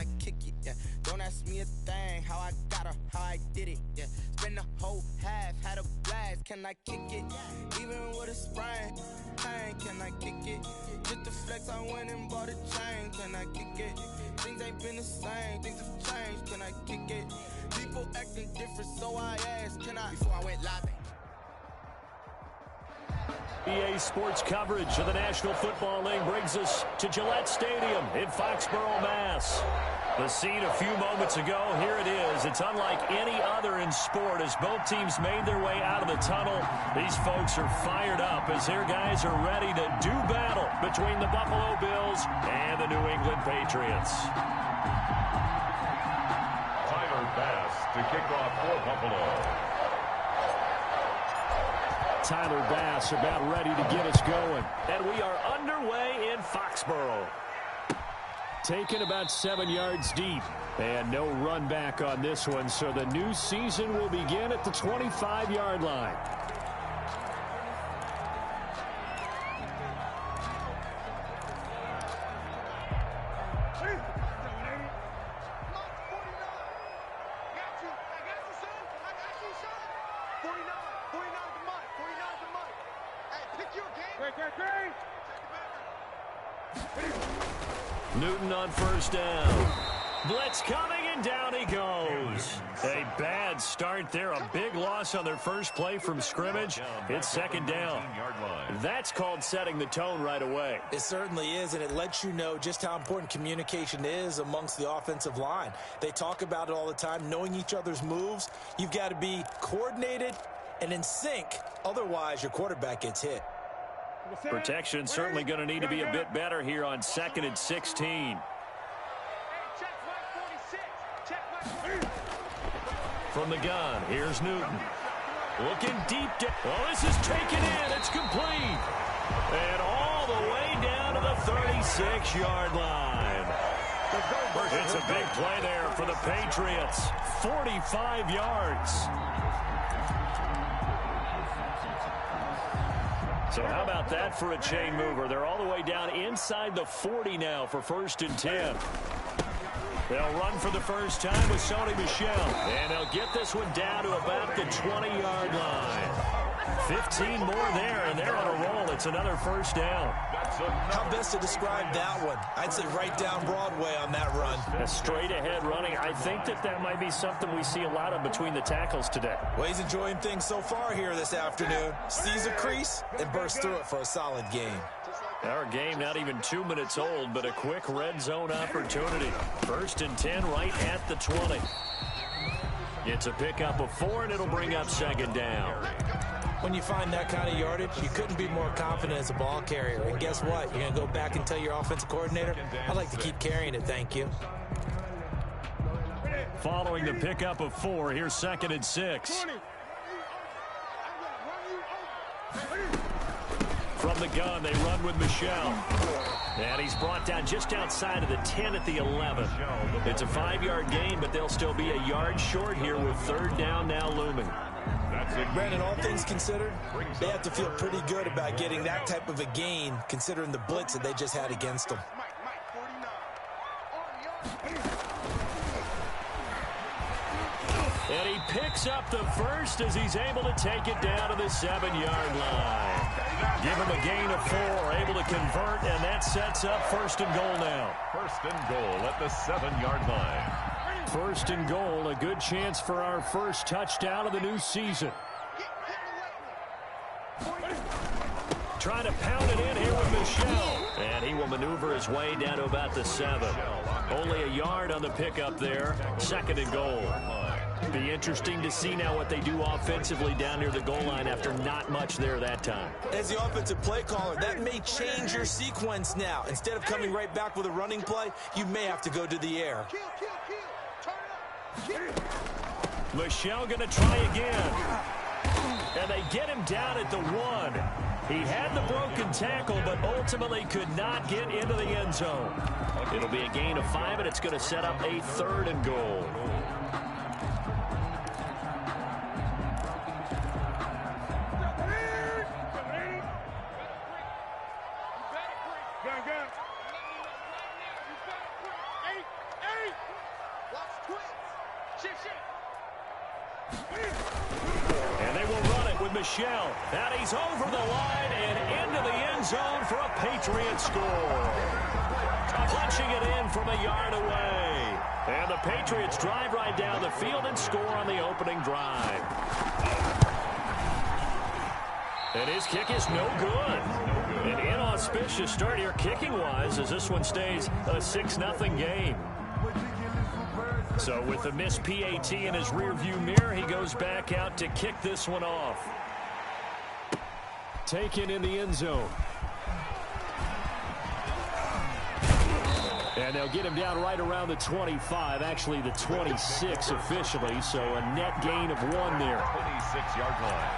I kick it? Yeah, don't ask me a thing, how I got her, how I did it. Yeah, spend the whole half, had a blast, can I kick it? Even with a sprain, pain, can I kick it? Just to flex, I went and bought a chain, can I kick it? Things ain't been the same, things have changed, can I kick it? People acting different, so I asked, can I? Before I went live. EA Sports coverage of the National Football League brings us to Gillette Stadium in Foxborough, Mass. The scene a few moments ago, here it is. It's unlike any other in sport as both teams made their way out of the tunnel. These folks are fired up as their guys are ready to do battle between the Buffalo Bills and the New England Patriots. Tyler Bass to kick off for Buffalo. Tyler Bass about ready to get us going. And we are underway in Foxborough. Taken about 7 yards deep. And no run back on this one, so the new season will begin at the 25-yard line. Newton on first down. Blitz coming, and down he goes. A bad start there. A big loss on their first play from scrimmage. It's second down. That's called setting the tone right away. It certainly is, and it lets you know just how important communication is amongst the offensive line. They talk about it all the time, knowing each other's moves. You've got to be coordinated and in sync. Otherwise, your quarterback gets hit. Protection certainly going to need to be a bit better here on 2nd and 16. From the gun, here's Newton. Looking deep down. Oh, this is taken in. It's complete. And all the way down to the 36-yard line. It's a big play there for the Patriots. 45 yards. So how about that for a chain mover? They're all the way down inside the 40 now for 1st and 10. They'll run for the first time with Sony Michel. And they'll get this one down to about the 20-yard line. 15 more there, and they're on a roll. It's another first down. How best to describe that one? I'd say right down Broadway on that run. A straight-ahead running. I think that might be something we see a lot of between the tackles today. Well, he's enjoying things so far here this afternoon. Sees a crease and bursts through it for a solid game. Our game not even 2 minutes old, but a quick red zone opportunity. 1st and 10 right at the 20. It's a pickup of 4, and it'll bring up 2nd down. When you find that kind of yardage, you couldn't be more confident as a ball carrier. And guess what? You're going to go back and tell your offensive coordinator, I'd like to keep carrying it, thank you. Following the pickup of 4, here's 2nd and 6. From the gun, they run with Michel. And he's brought down just outside of the 10 at the 11. It's a 5-yard gain, but they'll still be a yard short here with 3rd down now looming. Brandon, all things considered, they have to feel pretty good about getting that type of a gain, considering the blitz that they just had against them. And he picks up the first as he's able to take it down to the 7-yard line. Give him a gain of 4, able to convert, and that sets up 1st and goal now. 1st and goal at the 7-yard line. 1st and goal, a good chance for our first touchdown of the new season. Trying to pound it in here with Michel. And he will maneuver his way down to about the 7. Only a yard on the pickup there. 2nd and goal. Be interesting to see now what they do offensively down near the goal line after not much there that time. As the offensive play caller, that may change your sequence now. Instead of coming right back with a running play, you may have to go to the air. Michel going to try again. And they get him down at the 1. He had the broken tackle, but ultimately could not get into the end zone. It'll be a gain of 5, and it's going to set up a 3rd and goal. And they will run it with Michel. And he's over the line and into the end zone for a Patriot score. Punching it in from a yard away. And the Patriots drive right down the field and score on the opening drive. And his kick is no good. An inauspicious start here kicking-wise as this one stays a 6-0 game. So with the missed PAT in his rearview mirror, he goes back out to kick this one off. Taken in the end zone. And they'll get him down right around the 25, actually the 26 officially, so a net gain of 1 there. 26-yard line.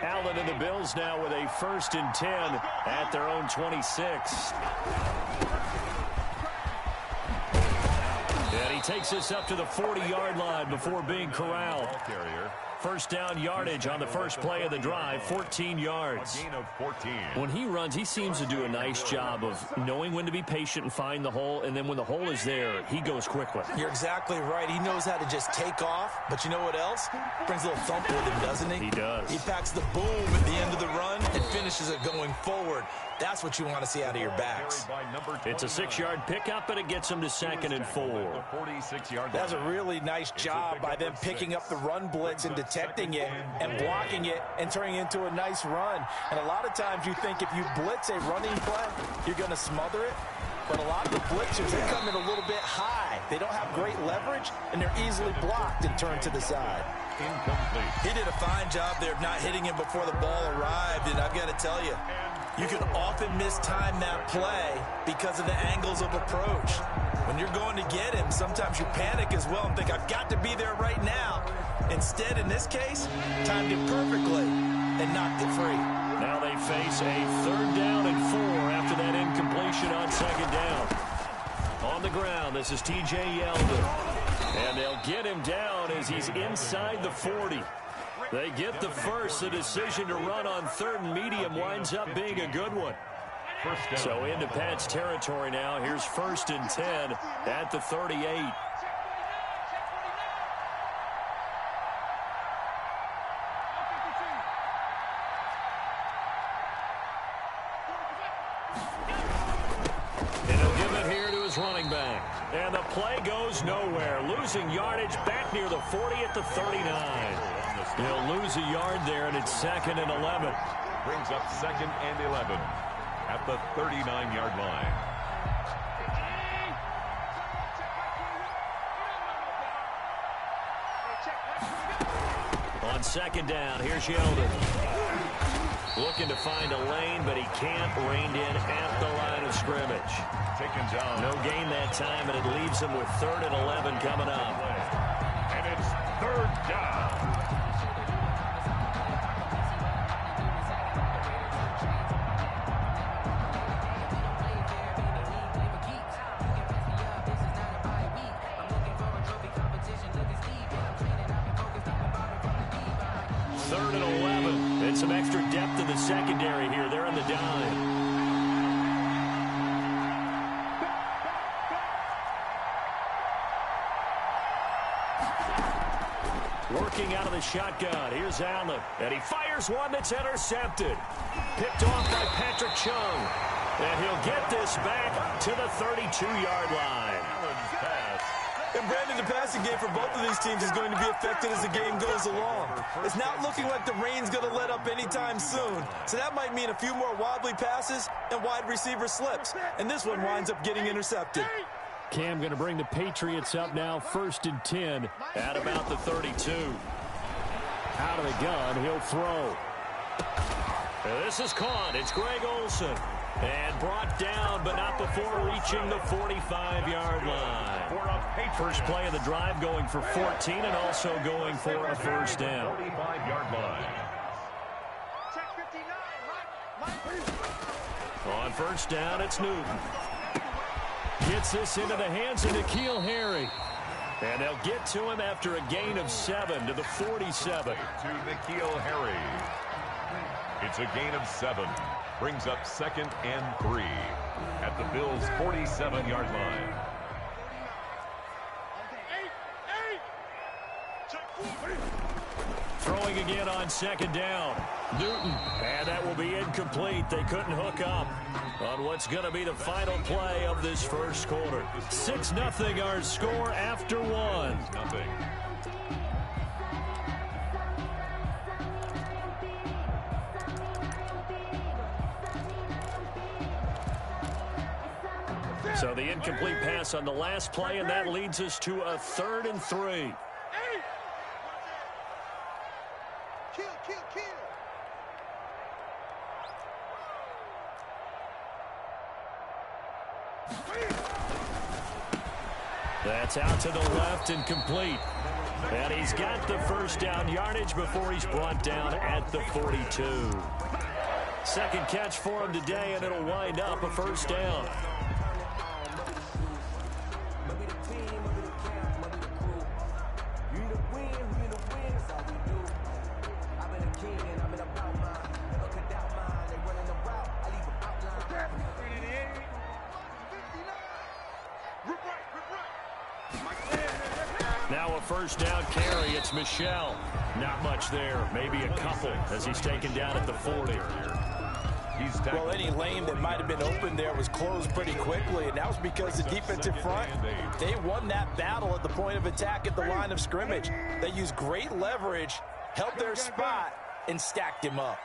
Allen and the Bills now with a 1st and 10 at their own 26. And he takes us up to the 40-yard line before being corralled. First down yardage on the first play of the drive, 14 yards. A gain of 14. When he runs, he seems to do a nice job of knowing when to be patient and find the hole, and then when the hole is there, he goes quickly. You're exactly right. He knows how to just take off, but you know what else? Brings a little thump with him, doesn't he? He does. He packs the boom at the end of the run and finishes it going forward. That's what you want to see out of your backs. It's a 6-yard pickup, and it gets him to 2nd and 4. That's a really nice job by them picking up the run blitz and detecting it and blocking it and turning it into a nice run. And a lot of times you think if you blitz a running play, you're going to smother it. But a lot of the blitzers, they come in a little bit high. They don't have great leverage, and they're easily blocked and turned to the side. Incomplete. He did a fine job there of not hitting him before the ball arrived, and I've got to tell you, you can often mistime that play because of the angles of approach. When you're going to get him, sometimes you panic as well and think, I've got to be there right now. Instead, in this case, timed it perfectly and knocked it free. Now they face a 3rd down and 4 after that incompletion on 2nd down. On the ground, this is T.J. Yeldon. And they'll get him down as he's inside the 40. They get the first. The decision to run on 3rd and medium winds up being a good one. So into Pat's territory now. Here's 1st and 10 at the 38. And he'll give it here to his running back. And the play goes nowhere. Losing yardage back near the 40 at the 39. He'll lose a yard there, and it's 2nd and 11. Brings up 2nd and 11 at the 39-yard line. On 2nd down, here's Yeldon. Looking to find a lane, but he can't. Reined in at the line of scrimmage. Taken down. No gain that time, and it leaves him with 3rd and 11 coming up. And it's 3rd down. Some extra depth in the secondary here. They're on the dime. Working out of the shotgun. Here's Allen. And he fires one that's intercepted. Picked off by Patrick Chung. And he'll get this back to the 32-yard line. Allen's pass. And Brandon, the passing game for both of these teams is going to be affected as the game goes along. It's not looking like the rain's going to let up anytime soon. So that might mean a few more wobbly passes and wide receiver slips. And this one winds up getting intercepted. Cam going to bring the Patriots up now, 1st and 10 at about the 32. Out of the gun, he'll throw. This is caught. It's Greg Olsen. And brought down, but not before reaching the 45-yard line. First play of the drive going for 14 and also going for a 1st down. 45-yard line. On 1st down, it's Newton. Gets this into the hands of N'Keal Harry. And they'll get to him after a gain of 7 to the 47. To N'Keal Harry. It's a gain of 7. Brings up 2nd and 3 at the Bills' 47-yard line. Throwing again on 2nd down. Newton, and that will be incomplete. They couldn't hook up on what's going to be the final play of this first quarter. 6-0 our score after 1. 6-0. So the incomplete pass on the last play, and that leads us to a 3rd and 3. That's out to the left and complete. And he's got the first down yardage before he's brought down at the 42. Second catch for him today, and it'll wind up a first down. Now a first down carry. It's Michel. Not much there. Maybe a couple as he's taken down at the 40. Well, any lane that might have been open there was closed pretty quickly, and that was because the defensive front, they won that battle at the point of attack at the line of scrimmage. They used great leverage, held their spot, and stacked him up.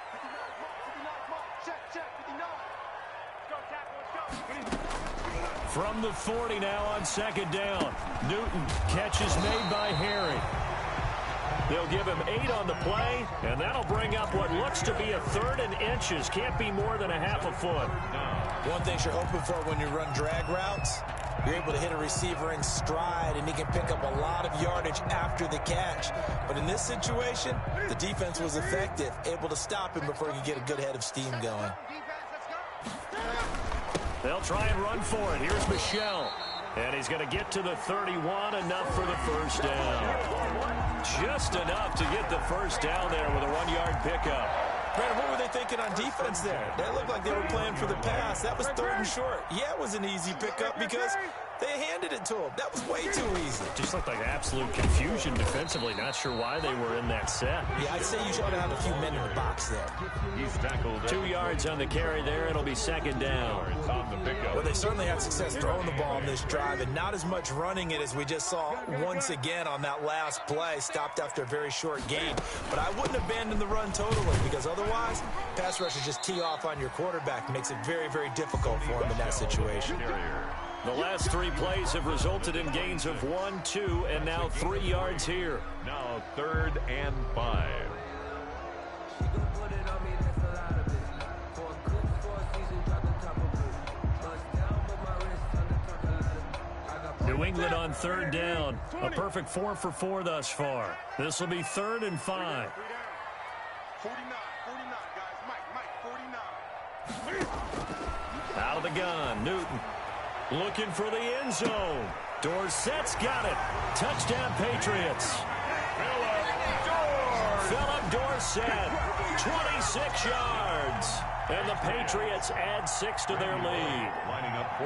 From the 40 now on 2nd down. Newton, catches made by Harry. They'll give him 8 on the play, and that'll bring up what looks to be a 3rd and inches. Can't be more than a half a foot. One thing you're hoping for when you run drag routes, you're able to hit a receiver in stride, and he can pick up a lot of yardage after the catch. But in this situation, the defense was effective, able to stop him before he could get a good head of steam going. They'll try and run for it. Here's Michel. And he's going to get to the 31, enough for the first down. Just enough to get the first down there with a 1-yard pickup. Brandon, what were they thinking on defense there? They looked like they were playing for the pass. That was 3rd and short. Yeah, it was an easy pickup because they handed it to him. That was way too easy. Just looked like absolute confusion defensively. Not sure why they were in that set. Yeah, I'd say you should have a few men in the box there. He's tackled. 2 yards on the carry there. It'll be 2nd down. On the pickup. Well, they certainly had success throwing the ball on this drive, and not as much running it as we just saw once again on that last play. Stopped after a very short gain. But I wouldn't abandon the run totally, because otherwise, pass rushers just tee off on your quarterback. Makes it very, very difficult for him in that situation. The last 3 plays have resulted in gains of 1, 2, and now 3 yards here. Now 3rd and 5. New England on 3rd down. A perfect 4 for 4 thus far. This will be 3rd and 5. 49, guys. Mike, 49. Out of the gun, Newton. Looking for the end zone. Dorsett's got it. Touchdown, Patriots. Philip Dorsett, 26 yards. And the Patriots add 6 to their lead.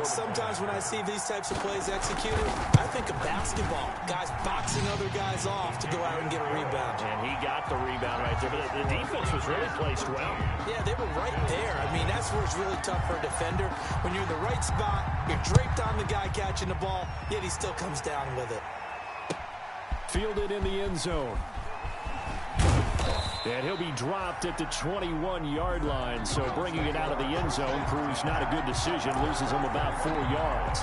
Sometimes when I see these types of plays executed, I think of basketball. Guys boxing other guys off to go out and get a rebound. And he got the rebound right there. But the defense was really placed well. Yeah, they were right there. I mean, that's where it's really tough for a defender. When you're in the right spot, you're draped on the guy catching the ball, yet he still comes down with it. Fielded in the end zone. And he'll be dropped at the 21-yard line, so bringing it out of the end zone proves not a good decision. Loses him about 4 yards.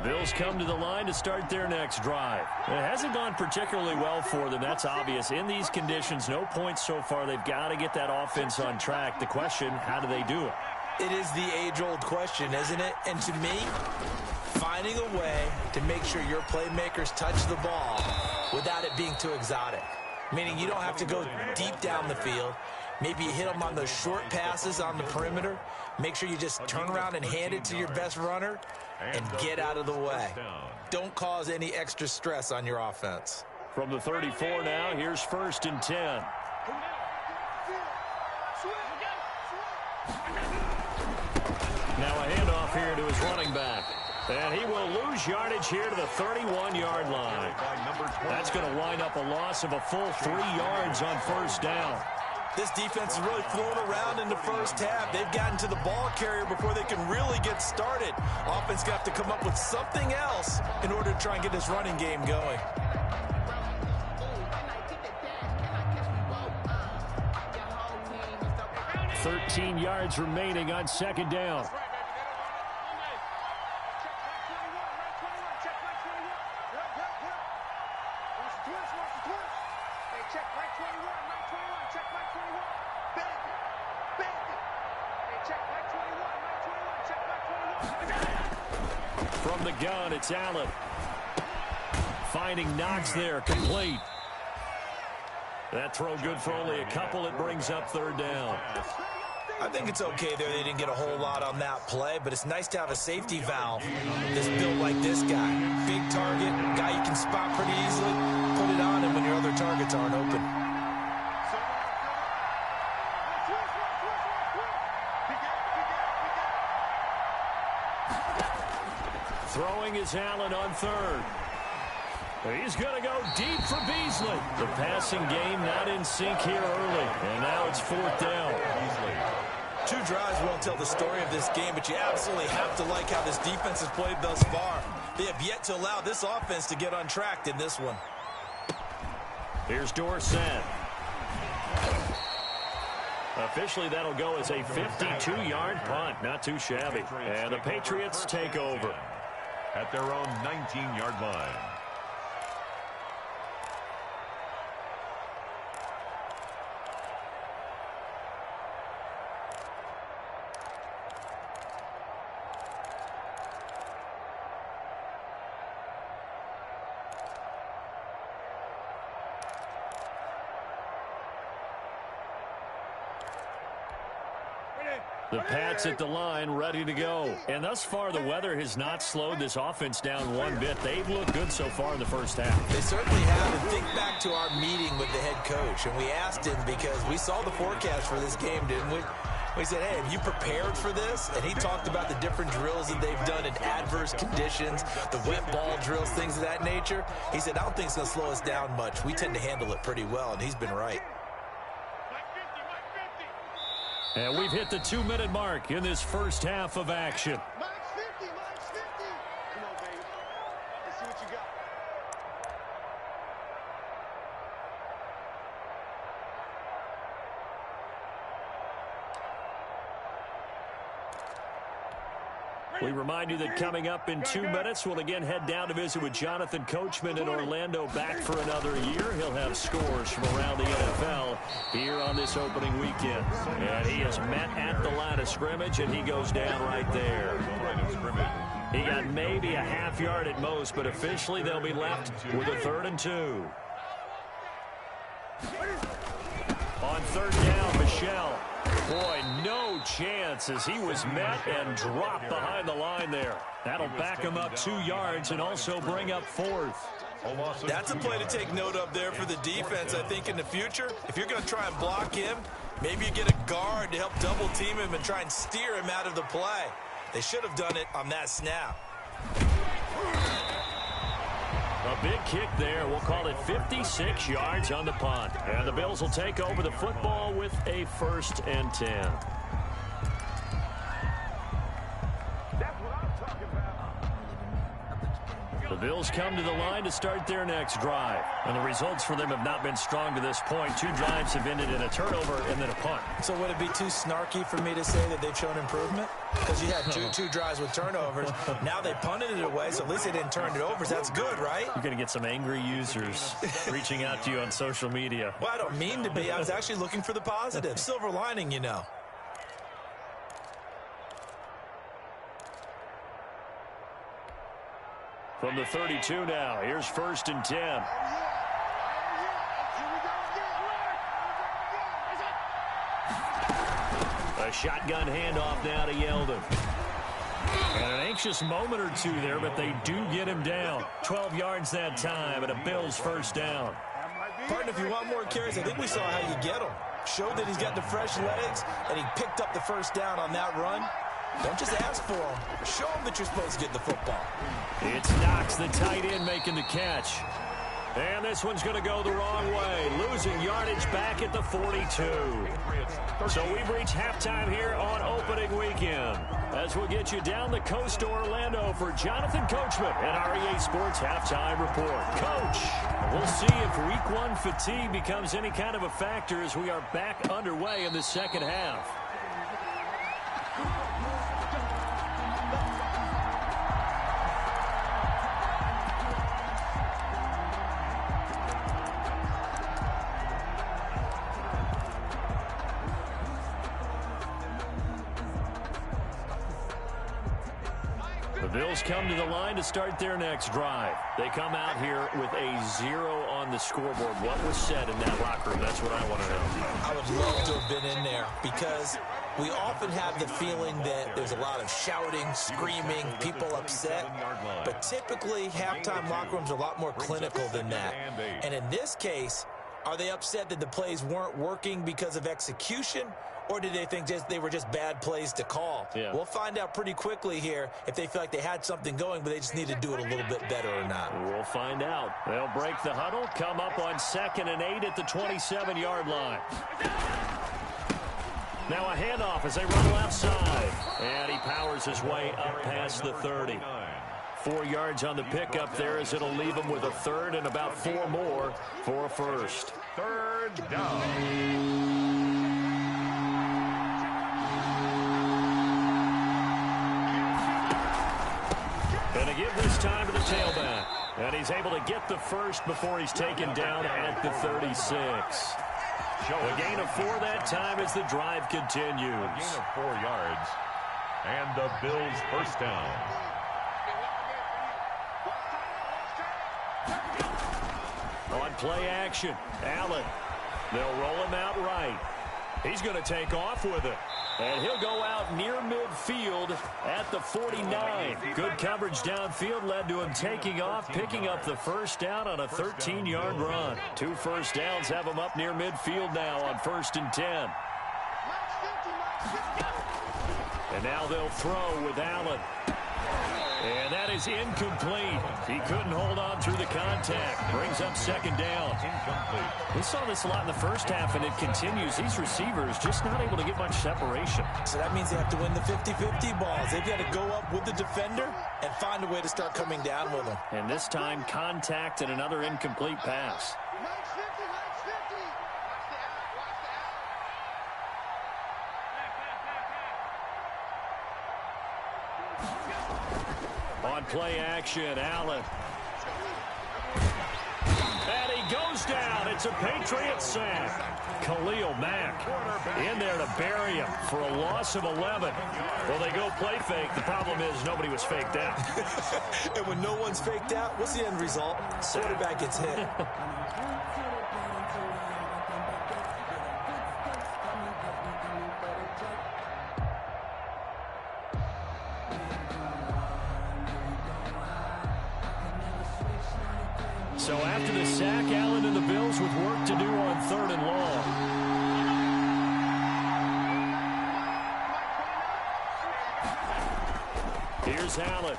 Bills come to the line to start their next drive. It hasn't gone particularly well for them. That's obvious. In these conditions, no points so far. They've got to get that offense on track. The question, how do they do it? It is the age-old question, isn't it? And to me, finding a way to make sure your playmakers touch the ball without it being too exotic. Meaning you don't have to go deep down the field. Maybe you hit them on those short passes on the perimeter. Make sure you just turn around and hand it to your best runner and get out of the way. Don't cause any extra stress on your offense. From the 34 now, here's 1st and 10. Now a handoff here to his running back. And he will lose yardage here to the 31-yard line. That's going to wind up a loss of a full 3 yards on 1st down. This defense is really thrown around in the first half. They've gotten to the ball carrier before they can really get started. Offense got to come up with something else in order to try and get this running game going. $13 yards remaining on 2nd down. From the gun, it's Allen. Finding Knox there, complete. That throw good for only a couple. It brings up 3rd down. I think it's okay there. They didn't get a whole lot on that play, but it's nice to have a safety valve that's built like this guy. Big target, guy you can spot pretty easily. Put it on him when your other targets aren't open. Throwing is Allen on 3rd. He's going to go deep for Beasley. The passing game not in sync here early. And now it's 4th down. 2 drives won't tell the story of this game, but you absolutely have to like how this defense has played thus far. They have yet to allow this offense to get untracked in this one. Here's Dorsett. Officially, that'll go as a 52-yard punt. Not too shabby. And the Patriots take over at their own 19-yard line. The Pats at the line, ready to go. And thus far, the weather has not slowed this offense down one bit. They've looked good so far in the first half. They certainly have. And think back to our meeting with the head coach. And we asked him because we saw the forecast for this game, didn't we? We said, hey, have you prepared for this? And he talked about the different drills that they've done in adverse conditions, the wet ball drills, things of that nature. He said, I don't think it's going to slow us down much. We tend to handle it pretty well, and he's been right. And we've hit the 2-minute mark in this first half of action. Max 50. Come on, baby. Let's see what you got. We remind you that coming up in 2 minutes, we'll again head down to visit with Jonathan Coachman in Orlando, back for another year. He'll have scores from around the NFL here on this opening weekend. And he is met at the line of scrimmage, and he goes down right there. He got maybe a half yard at most, but officially they'll be left with a 3rd and 2. On 3rd down, Michelle. Boy, no chance as he was met and dropped behind the line there. That'll back him up 2 yards and also bring up 4th. That's a play to take note of there for the defense, I think, in the future. If you're going to try and block him, maybe you get a guard to help double team him and try and steer him out of the play. They should have done it on that snap. A big kick there. We'll call it 56 yards on the punt. And the Bills will take over the football with a 1st and 10. That's what I'm talking about. The Bills come to the line to start their next drive. And the results for them have not been strong to this point. 2 drives have ended in a turnover and then a punt. So would it be too snarky for me to say that they've shown improvement? Because you had two drives with turnovers. Now they punted it away, so at least they didn't turn it over. So that's good, right? You're going to get some angry users reaching out to you on social media. Well, I don't mean to be. I was actually looking for the positive. Silver lining, you know. From the 32 now, here's 1st and 10. A shotgun handoff now to Yeldon. And an anxious moment or two there, but they do get him down. 12 yards that time, and a Bills 1st down. Partner, if you want more carries, I think we saw how you get him. Showed that he's got the fresh legs, and he picked up the 1st down on that run. Don't just ask for him. Show him that you're supposed to get the football. It's Knox, the tight end, making the catch. And this one's going to go the wrong way. Losing yardage back at the 42. So we've reached halftime here on opening weekend. As we'll get you down the coast to Orlando for Jonathan Coachman and our EA Sports Halftime Report. Coach, we'll see if Week 1 fatigue becomes any kind of a factor as we are back underway in the second half. The Bills come to the line to start their next drive. They come out here with a 0 on the scoreboard. What was said in that locker room? That's what I want to know. I would love to have been in there because we often have the feeling that there's a lot of shouting, screaming, people upset. But typically, halftime locker rooms are a lot more clinical than that. And in this case, are they upset that the plays weren't working because of execution? Or did they think they were just bad plays to call? Yeah. We'll find out pretty quickly here if they feel like they had something going, but they just need to do it a little bit better or not. We'll find out. They'll break the huddle, come up on 2nd and 8 at the 27-yard line. Now a handoff as they run left side. And he powers his way up past the 30. 4 yards on the pickup there as it'll leave him with a 3rd and about 4 more for a 1st. 3rd down. Going to give this time to the tailback. And he's able to get the 1st before he's taken down at the 36. A gain of 4 that time as the drive continues. A gain of 4 yards. And the Bills 1st down. On play action, Allen. They'll roll him out right. He's going to take off with it. And he'll go out near midfield at the 49. Good coverage downfield led to him taking off, picking up the 1st down on a 13-yard run. 2 first downs have him up near midfield now on 1st and 10. And now they'll throw with Allen. And that is incomplete. He couldn't hold on through the contact. Brings up 2nd down. Incomplete. We saw this a lot in the first half, and it continues. These receivers just not able to get much separation. So that means they have to win the 50-50 balls. They've got to go up with the defender and find a way to start coming down with them. And this time, contact and another incomplete pass. On play action, Allen. And he goes down. It's a Patriot sack. Khalil Mack in there to bury him for a loss of 11. Well, they go play fake. The problem is nobody was faked out. And when no one's faked out, what's the end result? Quarterback gets hit. So after the sack, Allen and the Bills with work to do on 3rd and long. Here's Allen.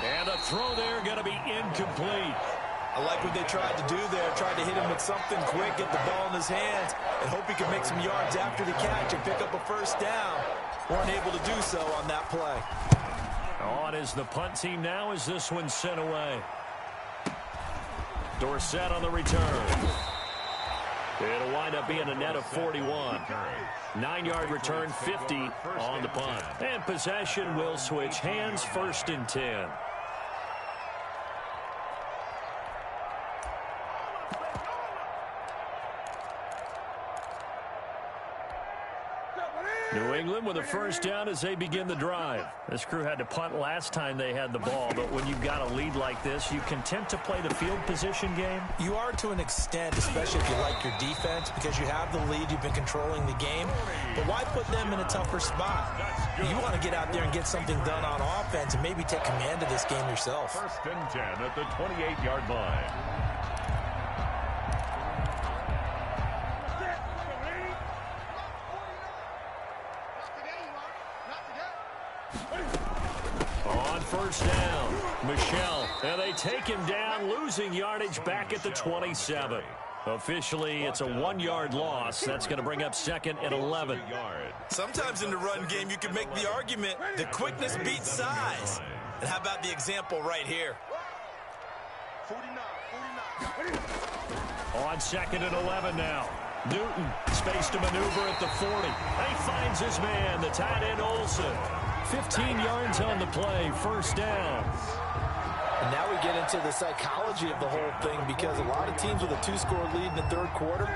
And a throw there going to be incomplete. I like what they tried to do there. Tried to hit him with something quick, get the ball in his hands, and hope he could make some yards after the catch and pick up a 1st down. Weren't able to do so on that play. On is the punt team now as this one's sent away. Dorsett on the return. It'll wind up being a net of 41. 9-yard return, 50 on the punt. And possession will switch hands, 1st and 10. New England with a first down as they begin the drive. This crew had to punt last time they had the ball, but when you've got a lead like this, you content to play the field position game? You are to an extent, especially if you like your defense, because you have the lead, you've been controlling the game. But why put them in a tougher spot? You want to get out there and get something done on offense and maybe take command of this game yourself. First and 10 at the 28-yard line. On first down, Michel, and they take him down, losing yardage back at the 27. Officially, it's a 1-yard loss. That's going to bring up second and 11. Sometimes in the run game, you can make the argument that quickness beats size. And how about the example right here? 49. On second and 11 now. Newton, space to maneuver at the 40. He finds his man, the tight end Olsen. 15 yards on the play, first down. And now we get into the psychology of the whole thing, because a lot of teams with a 2-score lead in the third quarter,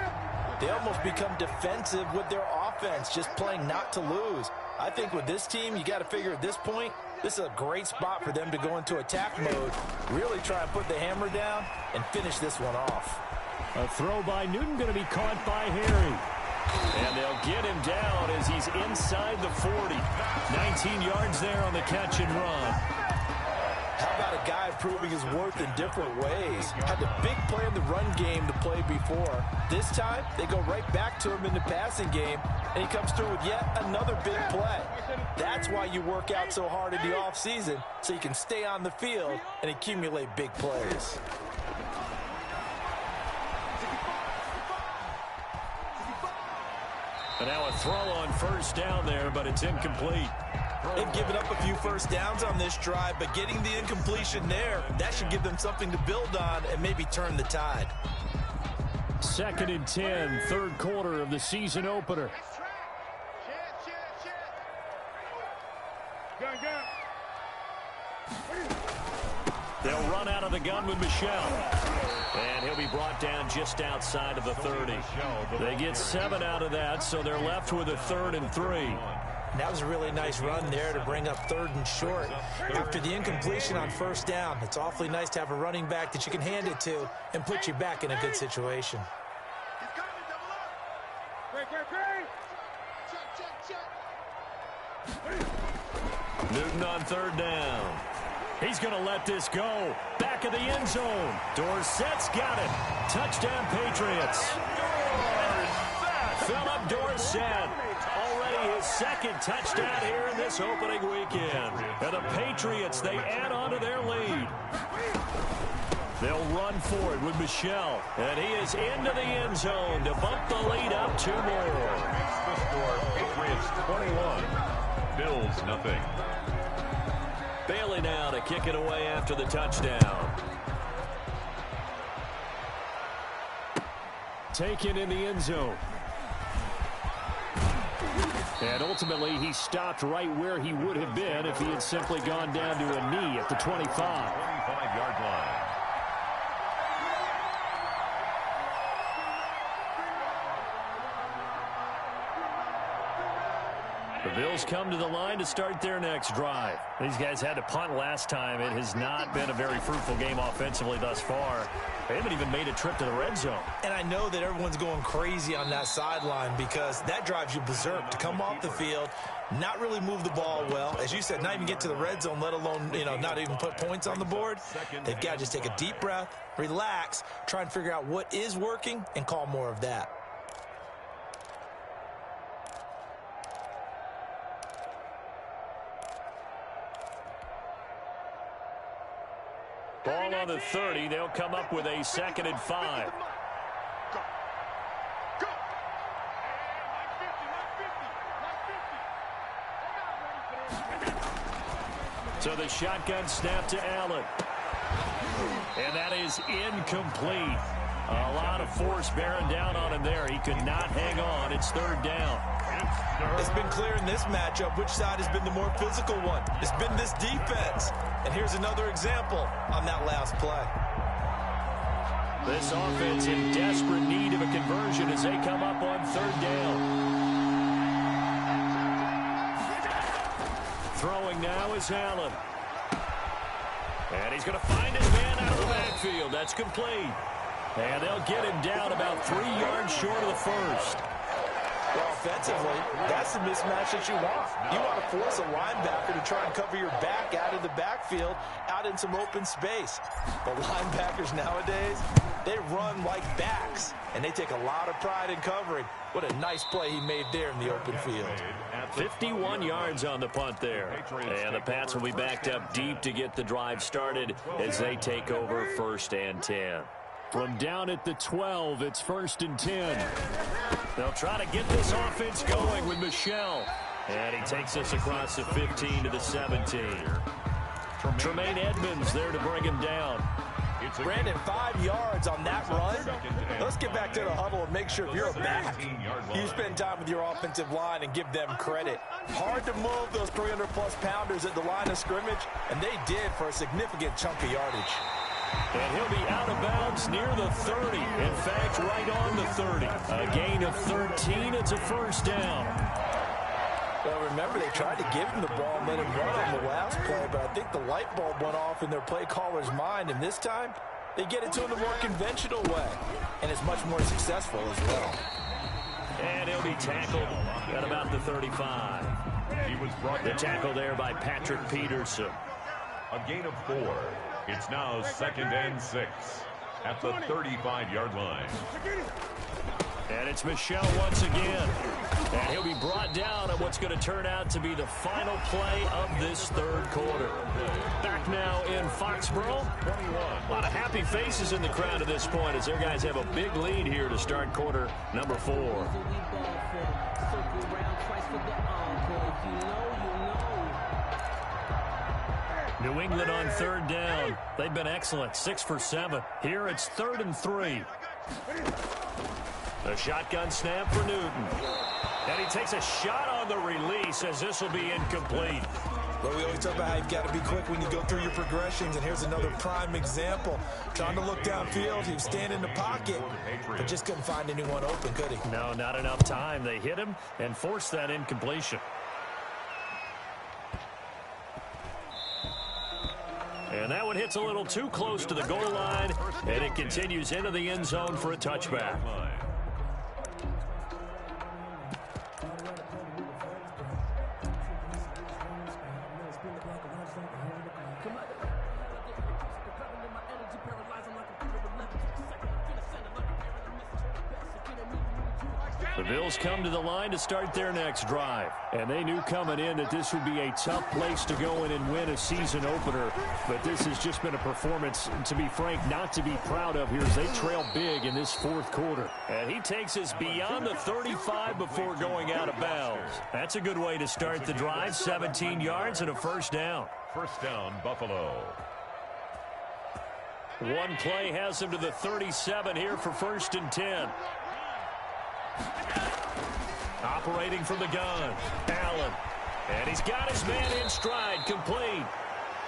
they almost become defensive with their offense, just playing not to lose. I think with this team, you got to figure at this point, this is a great spot for them to go into attack mode, really try and put the hammer down and finish this one off. A throw by Newton going to be caught by Harry. And they'll get him down as he's inside the 40. 19 yards there on the catch and run. How about a guy proving his worth in different ways? Had the big play in the run game to play before. This time, they go right back to him in the passing game, and he comes through with yet another big play. That's why you work out so hard in the offseason, so you can stay on the field and accumulate big plays. And now a throw on first down there, but it's incomplete. They've given up a few first downs on this drive, but getting the incompletion there, that should give them something to build on and maybe turn the tide. Second and 10, third quarter of the season opener. They'll run out of the gun with Michel. And he'll be brought down just outside of the 30. They get 7 out of that, so they're left with a 3rd and 3. That was a really nice run there to bring up 3rd and short. After the incompletion on first down, it's awfully nice to have a running back that you can hand it to and put you back in a good situation. Newton on 3rd down. He's going to let this go. Back of the end zone. Dorsett's got it. Touchdown, Patriots. Philip Dorsett. Already his 2nd touchdown here in this opening weekend. And the Patriots, they add on to their lead. They'll run for it with Michel. And he is into the end zone to bump the lead up 2 more. The score, Patriots 21, Bills nothing. Bailey now to kick it away after the touchdown. Taken in the end zone. And ultimately, he stopped right where he would have been if he had simply gone down to a knee at the 25. 25-yard line. The Bills come to the line to start their next drive. These guys had to punt last time. It has not been a very fruitful game offensively thus far. They haven't even made a trip to the red zone. And I know that everyone's going crazy on that sideline because that drives you berserk to come off the field, not really move the ball well. As you said, not even get to the red zone, let alone, not even put points on the board. They've got to just take a deep breath, relax, try and figure out what is working and call more of that. Ball on the 30. They'll come up with a 2nd and 5. So the shotgun snap to Allen. And that is incomplete. A lot of force bearing down on him there. He could not hang on. It's 3rd down. It's been clear in this matchup which side has been the more physical one. It's been this defense. And here's another example on that last play. This offense in desperate need of a conversion as they come up on 3rd down. Throwing now is Allen. And he's going to find his man out of the backfield. That's complete. And they'll get him down about 3 yards short of the first. Well, offensively, that's the mismatch that you want. You want to force a linebacker to try and cover your back out of the backfield, out in some open space. But linebackers nowadays, they run like backs, and they take a lot of pride in covering. What a nice play he made there in the open field. 51 yards on the punt there. And the Pats will be backed up deep to get the drive started as they take over 1st and 10. From down at the 12, it's 1st and 10. They'll try to get this offense going with Michel. And he takes us across the 15 to the 17. Tremaine Edmonds there to bring him down. Brandon, 5 yards on that run. Let's get back to the huddle and make sure if you're a back, you spend time with your offensive line and give them credit. Hard to move those 300-plus pounders at the line of scrimmage, and they did for a significant chunk of yardage. And he'll be out of bounds near the 30. In fact, right on the 30. A gain of 13. It's a 1st down. Well, remember, they tried to give him the ball and let him run on the last play, but I think the light bulb went off in their play caller's mind, and this time they get it to him the more conventional way, and it's much more successful as well. And he'll be tackled at about the 35. The tackle there by Patrick Peterson. A gain of 4. It's now 2nd and 6 at the 35-yard line. And it's Michel once again. And he'll be brought down on what's going to turn out to be the final play of this 3rd quarter. Back now in Foxborough. A lot of happy faces in the crowd at this point as their guys have a big lead here to start quarter number 4. New England on 3rd down. They've been excellent, 6 for 7. Here it's 3rd and 3. A shotgun snap for Newton. And he takes a shot on the release as this will be incomplete. Well, we always talk about how you've got to be quick when you go through your progressions, and here's another prime example. Trying to look downfield, he was standing in the pocket, but just couldn't find anyone open, could he? No, not enough time. They hit him and forced that incompletion. And that one hits a little too close to the goal line, and it continues into the end zone for a touchback. The Bills come to the line to start their next drive. And they knew coming in that this would be a tough place to go in and win a season opener. But this has just been a performance, to be frank, not to be proud of here as they trail big in this 4th quarter. And he takes us beyond the 35 before going out of bounds. That's a good way to start the drive. 17 yards and a 1st down. 1st down, Buffalo. One play has him to the 37 here for 1st and 10. Operating from the gun, Allen. And he's got his man in stride, complete.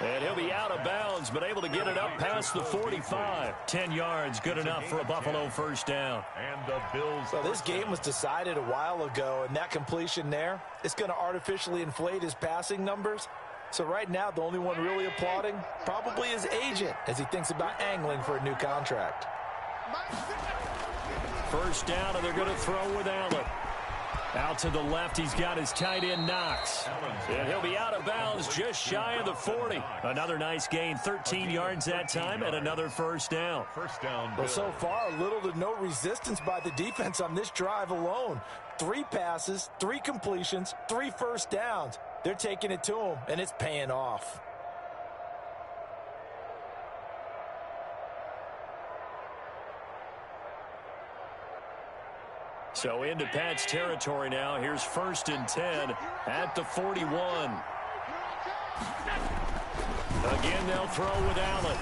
And he'll be out of bounds, but able to get it up past the 45. 10 yards, good enough for a Buffalo 1st down. And the Bills. So this game was decided a while ago, and that completion there, it's going to artificially inflate his passing numbers. So right now, the only one really applauding probably his agent as he thinks about angling for a new contract. 1st down, and they're going to throw with Allen. Out to the left, he's got his tight end, Knox. And he'll be out of bounds just shy of the 40. Another nice gain, 13 yards that time, and another 1st down. 1st down. Well, so far, little to no resistance by the defense on this drive alone. 3 passes, 3 completions, 3 1st downs. They're taking it to him, and it's paying off. So into Pat's territory now. Here's 1st and 10 at the 41. Again, they'll throw with Allen.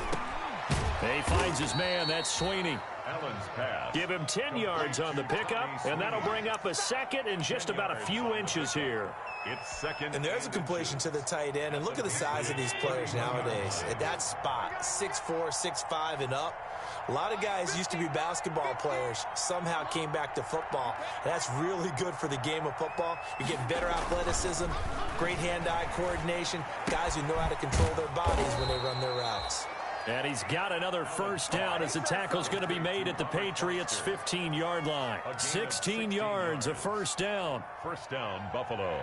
He finds his man. That's Sweeney. Allen's pass. Give him 10 yards on the pickup, and that'll bring up a second and just about a few inches here. It's second. And there's a completion to the tight end. And look at the size of these players nowadays. At that spot, 6'4", 6'5", and up. A lot of guys used to be basketball players, somehow came back to football. And that's really good for the game of football. You're getting better athleticism, great hand-eye coordination, guys who know how to control their bodies when they run their routes. And he's got another first down as the tackle's going to be made at the Patriots' 15-yard line. 16 yards, a first down. First down, Buffalo.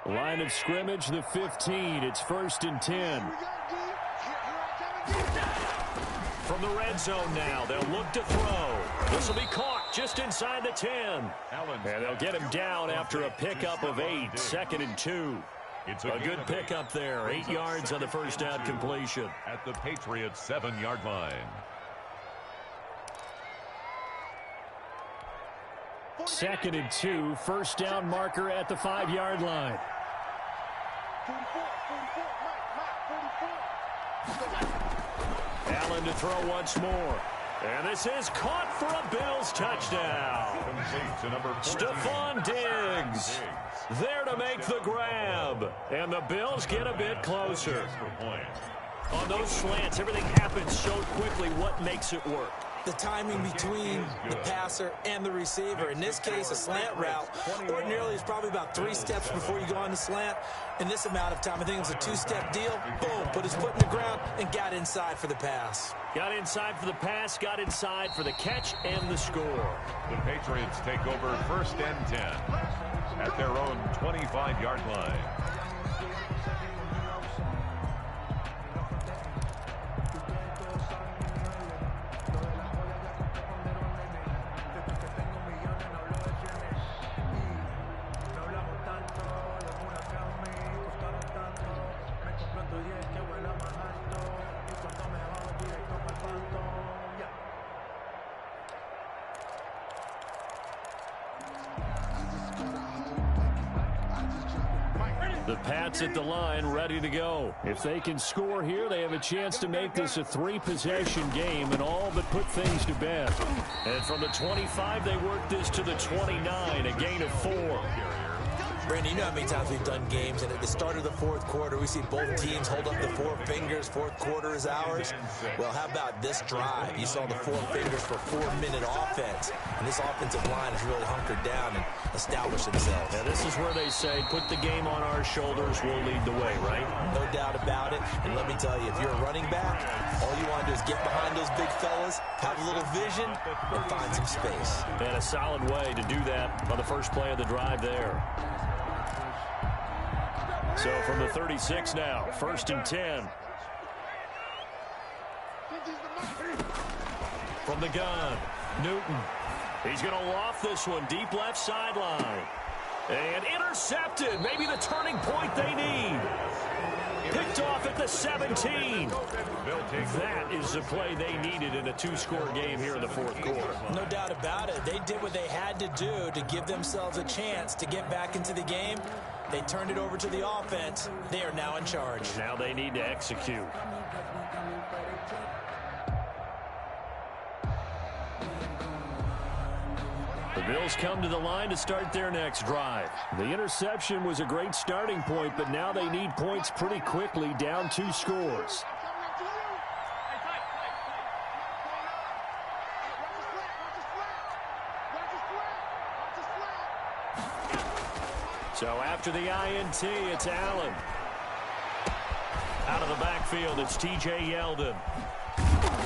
Line of scrimmage, the 15. It's 1st and 10. From the red zone now, they'll look to throw. This will be caught just inside the 10. And they'll get him down after a pickup of 8. 2nd and 2. It's a good pickup there. 8 yards on the first down completion. At the Patriots' 7-yard line. 2nd and 2. First down marker at the 5-yard line. 44, Mike, 44. Allen to throw once more. And this is caught for a Bills touchdown. Complete to number 14. Stephon Diggs there to make the grab. And the Bills get a bit closer. On those slants, everything happens so quickly. What makes it work? The timing between the passer and the receiver. In this case, a slant route ordinarily is probably about 3 steps before you go on the slant. In this amount of time, I think it was a 2-step deal. Boom, put his foot in the ground and got inside for the pass. Got inside for the pass, got inside for the catch and the score. The Patriots take over 1st and 10 at their own 25-yard line. The Pats at the line, ready to go. If they can score here, they have a chance to make this a 3-possession game and all but put things to bed. And from the 25, they work this to the 29, a gain of 4. Brandon, you know how many times we've done games, and at the start of the 4th quarter, we see both teams hold up the 4 fingers. 4th quarter is ours. Well, how about this drive? You saw the 4 fingers for 4-minute offense, and this offensive line has really hunkered down and established themselves. Now, this is where they say, put the game on our shoulders, we'll lead the way, right? No doubt about it. And let me tell you, if you're a running back, all you want to do is get behind those big fellas, have a little vision, and find some space. And a solid way to do that on the first play of the drive there. So from the 36 now, 1st and 10. From the gun, Newton. He's going to loft this one deep left sideline. And intercepted. Maybe the turning point they need. Picked off at the 17. That is the play they needed in a 2-score game here in the 4th quarter. No doubt about it. They did what they had to do to give themselves a chance to get back into the game. They turned it over to the offense. They are now in charge. Now they need to execute. The Bills come to the line to start their next drive. The interception was a great starting point, but now they need points pretty quickly, down 2 scores. So after the INT, it's Allen. Out of the backfield, it's T.J. Yeldon.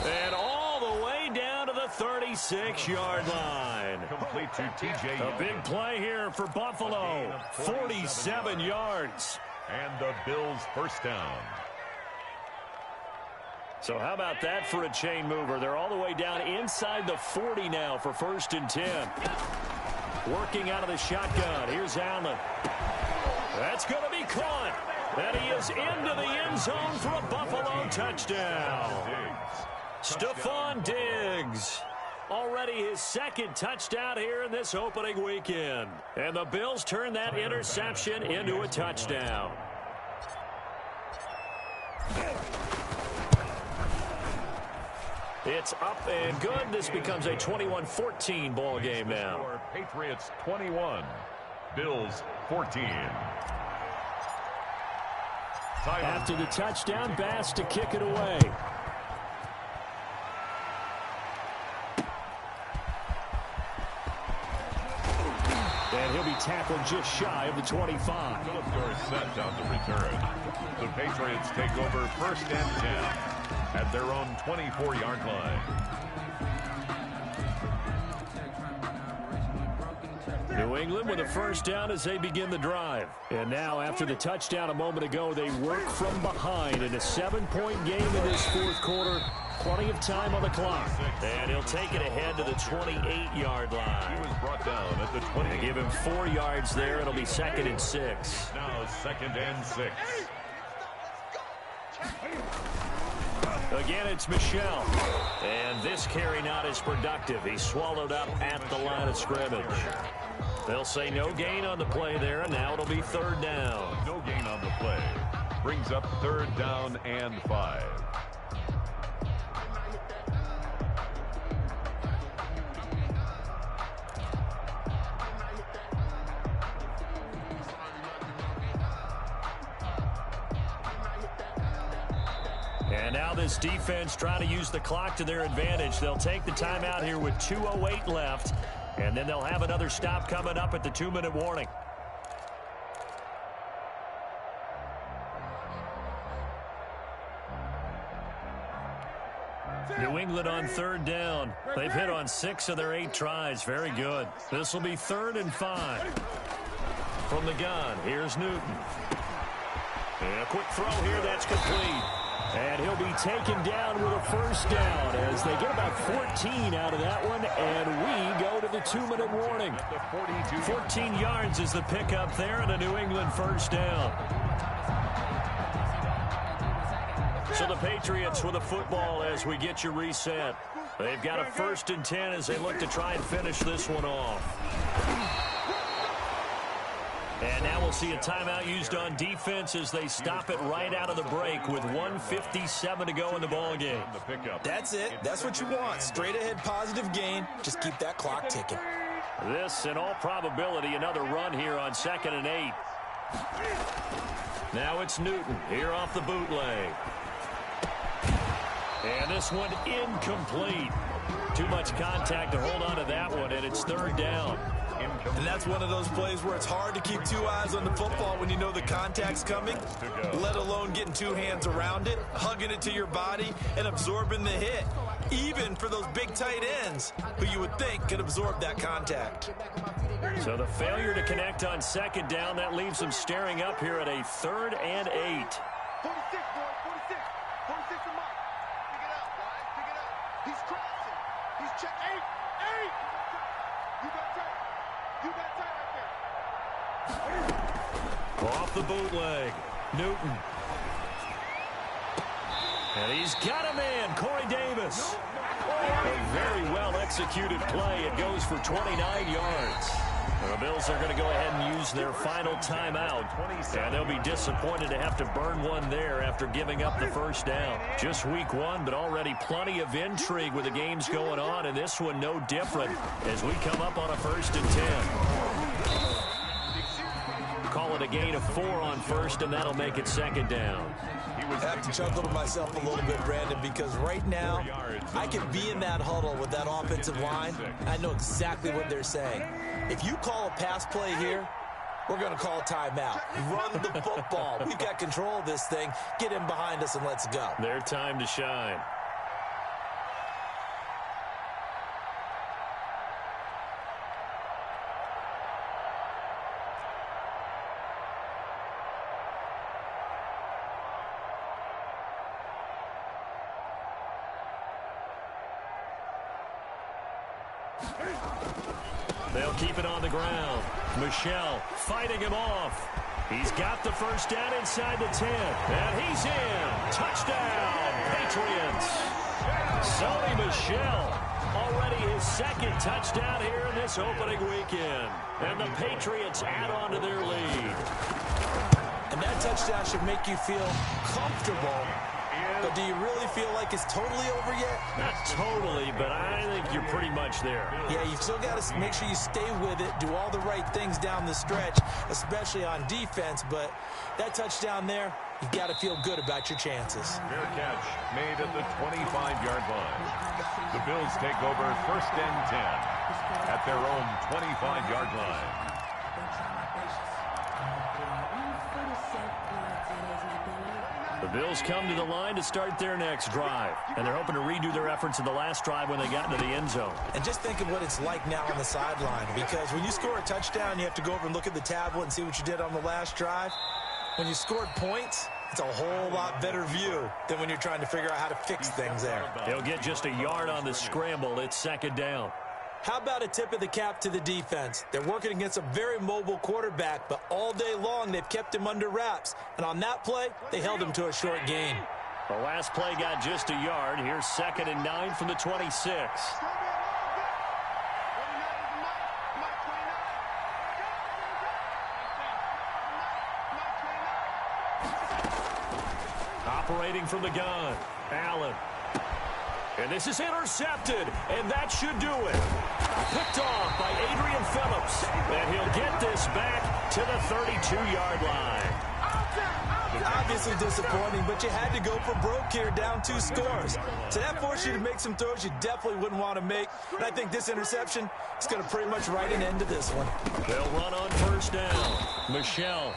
And all the way down to the 36-yard line. Complete to T.J. A big play here for Buffalo. 47 yards. And the Bills' first down. So how about that for a chain mover? They're all the way down inside the 40 now for 1st and 10. Working out of the shotgun. Here's Allen. That's going to be caught. And he is into the end zone for a Buffalo touchdown. Stephon Diggs. Already his second touchdown here in this opening weekend. And the Bills turn that interception into a touchdown. It's up and good. This becomes a 21-14 ball game now. Patriots 21, Bills 14. After the touchdown, Bass to kick it away. And he'll be tackled just shy of the 25. Philip Doris set down the return. The Patriots take over 1st and 10 at their own 24-yard line. New England with a first down as they begin the drive. And now, after the touchdown a moment ago, they work from behind in a 7-point game in this fourth quarter. Plenty of time on the clock. And he'll take it ahead to the 28-yard line. He was brought down at the 20. They give him 4 yards there. It'll be 2nd and 6. Now 2nd and 6. Again, it's Michel. And this carry not as productive. He's swallowed up at the line of scrimmage. They'll say no gain on the play there, and now it'll be 3rd down. No gain on the play. Brings up 3rd down and 5. And now this defense trying to use the clock to their advantage. They'll take the timeout here with 2:08 left. And then they'll have another stop coming up at the 2-minute warning. New England on 3rd down. They've hit on 6 of their 8 tries. Very good. This will be 3rd and 5. From the gun, here's Newton. And a quick throw here, that's complete. And he'll be taken down with a first down as they get about 14 out of that one, and we go to the 2-minute warning. 14 yards is the pickup there, and a New England first down. So the Patriots with the football as we get you reset. They've got a 1st and 10 as they look to try and finish this one off. And now we'll see a timeout used on defense as they stop it right out of the break with 1:57 to go in the ballgame. That's it. That's what you want. Straight ahead positive gain. Just keep that clock ticking. This, in all probability, another run here on 2nd and 8. Now it's Newton here off the bootleg. And this one incomplete. Too much contact to hold on to that one, and it's 3rd down. And that's one of those plays where it's hard to keep 2 eyes on the football when you know the contact's coming, let alone getting 2 hands around it, hugging it to your body, and absorbing the hit, even for those big tight ends who you would think could absorb that contact. So the failure to connect on 2nd down, that leaves them staring up here at a 3rd and 8. 46, boys, 46. 46 and Mike. Pick it up, guys. Pick it up. He's crossing. He's check. 8. You got tight. You got tight right there. Off the bootleg, Newton. And he's got a man, Corey Davis. A very well-executed play. It goes for 29 yards. The Bills are going to go ahead and use their final timeout. And they'll be disappointed to have to burn one there after giving up the first down. Just week 1, but already plenty of intrigue with the games going on, and this one no different as we come up on a 1st and 10. Call it a gain of 4 on 1st, and that'll make it 2nd down. I have to chuckle to myself a little bit, Brandon, because right now I can be in that huddle with that offensive line. I know exactly what they're saying. If you call a pass play here, we're going to call a timeout. Run the football. We've got control of this thing. Get in behind us and let's go. Their time to shine. They'll keep it on the ground. Michel fighting him off. He's got the first down inside the 10. And he's in. Touchdown, Patriots. Sony Michel already already his second touchdown here in this opening weekend. And the Patriots add on to their lead. And that touchdown should make you feel comfortable. But do you really feel like it's totally over yet? Not totally, but I think you're pretty much there. Yeah, you've still got to make sure you stay with it, do all the right things down the stretch, especially on defense. But that touchdown there, you've got to feel good about your chances. Fair catch made at the 25-yard line. The Bills take over 1st and 10 at their own 25-yard line. The Bills come to the line to start their next drive, and they're hoping to redo their efforts in the last drive when they got into the end zone. And just think of what it's like now on the sideline, because when you score a touchdown, you have to go over and look at the tablet and see what you did on the last drive. When you scored points, it's a whole lot better view than when you're trying to figure out how to fix things there. They'll get just a yard on the scramble. It's 2nd down. How about a tip of the cap to the defense? They're working against a very mobile quarterback, but all day long they've kept him under wraps. And on that play, they held him to a short gain. The last play got just a yard. Here's 2nd and 9 from the 26. Operating from the gun, Allen. And this is intercepted, and that should do it. Picked off by Adrian Phillips, and he'll get this back to the 32-yard line. Obviously disappointing, but you had to go for broke here, down 2 scores. So that forced you to make some throws you definitely wouldn't want to make. And I think this interception is going to pretty much write an end to this one. They'll run on 1st down. Michelle,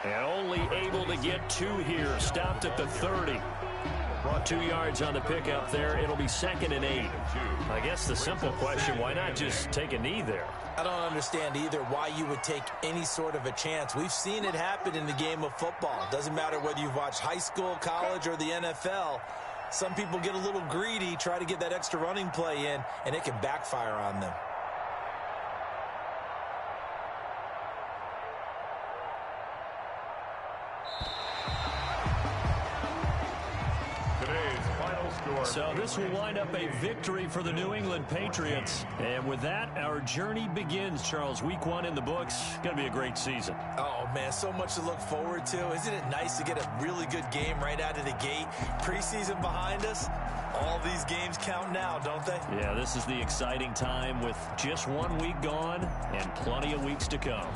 and only able to get 2 here, stopped at the 30. 2 yards on the pickup there. It'll be 2nd and 8. I guess the simple question, why not just take a knee there? I don't understand either why you would take any sort of a chance. We've seen it happen in the game of football. Doesn't matter whether you've watched high school, college, or the NFL. Some people get a little greedy, try to get that extra running play in, and it can backfire on them. So this will wind up a victory for the New England Patriots. And with that, our journey begins, Charles. Week 1 in the books. Going to be a great season. Oh, man, so much to look forward to. Isn't it nice to get a really good game right out of the gate? Preseason behind us. All these games count now, don't they? Yeah, this is the exciting time with just 1 week gone and plenty of weeks to come.